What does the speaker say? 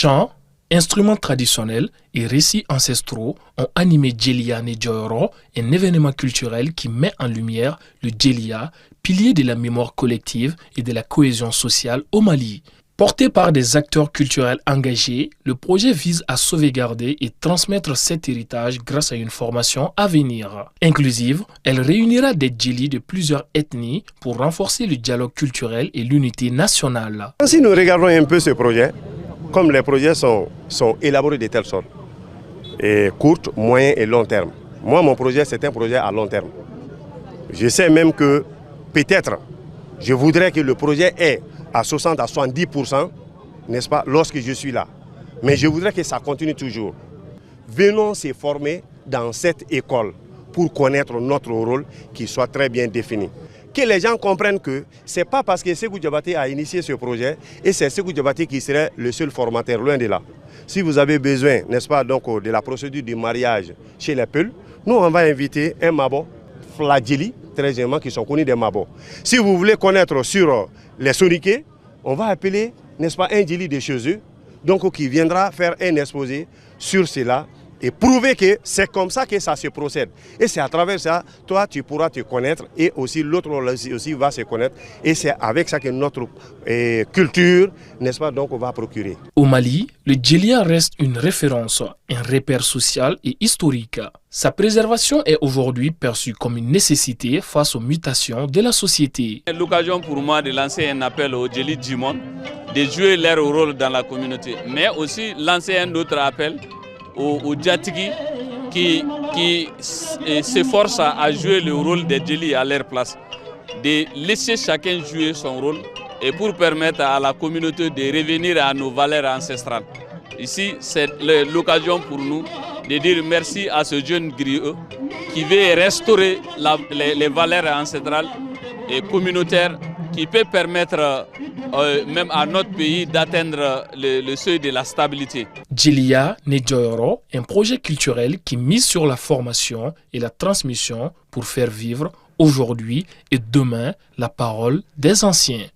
Chants, instruments traditionnels et récits ancestraux ont animé Djelia Nedjoyoro, un événement culturel qui met en lumière le Djelia, pilier de la mémoire collective et de la cohésion sociale au Mali. Porté par des acteurs culturels engagés, le projet vise à sauvegarder et transmettre cet héritage grâce à une formation à venir. Inclusive, elle réunira des Djeli de plusieurs ethnies pour renforcer le dialogue culturel et l'unité nationale. Si nous regardons un peu ce projet, comme les projets sont élaborés de telle sorte, et court, moyen et long terme. Moi, mon projet, c'est un projet à long terme. Je sais même que peut-être, je voudrais que le projet ait à 60 à 70%, n'est-ce pas, lorsque je suis là. Mais je voudrais que ça continue toujours. Venons se former dans cette école pour connaître notre rôle qui soit très bien défini. Que les gens comprennent que ce n'est pas parce que Sékou Diabaté a initié ce projet et c'est Sékou Diabaté qui serait le seul formateur, loin de là. Si vous avez besoin, n'est-ce pas, donc, de la procédure du mariage chez les Peuls, nous on va inviter un Mabo, Fladjili, très généralement, qui sont connus des Mabo. Si vous voulez connaître sur les Soniqués, on va appeler, n'est-ce pas, un Djili de chez eux, donc qui viendra faire un exposé sur cela et prouver que c'est comme ça que ça se procède. Et c'est à travers ça, toi, tu pourras te connaître et aussi l'autre aussi va se connaître. Et c'est avec ça que notre culture, n'est-ce pas, donc on va procurer. Au Mali, le Djelia reste une référence, un repère social et historique. Sa préservation est aujourd'hui perçue comme une nécessité face aux mutations de la société. C'est l'occasion pour moi de lancer un appel aux Djeli du monde, de jouer leur rôle dans la communauté, mais aussi lancer un autre appel aux Djatigi qui s'efforcent à jouer le rôle des Djeli à leur place, de laisser chacun jouer son rôle et pour permettre à la communauté de revenir à nos valeurs ancestrales. Ici, c'est l'occasion pour nous de dire merci à ce jeune griot qui veut restaurer les valeurs ancestrales et communautaires qui peut permettre même à notre pays d'atteindre le seuil de la stabilité. Djelia Nedjoyoro, un projet culturel qui mise sur la formation et la transmission pour faire vivre aujourd'hui et demain la parole des anciens.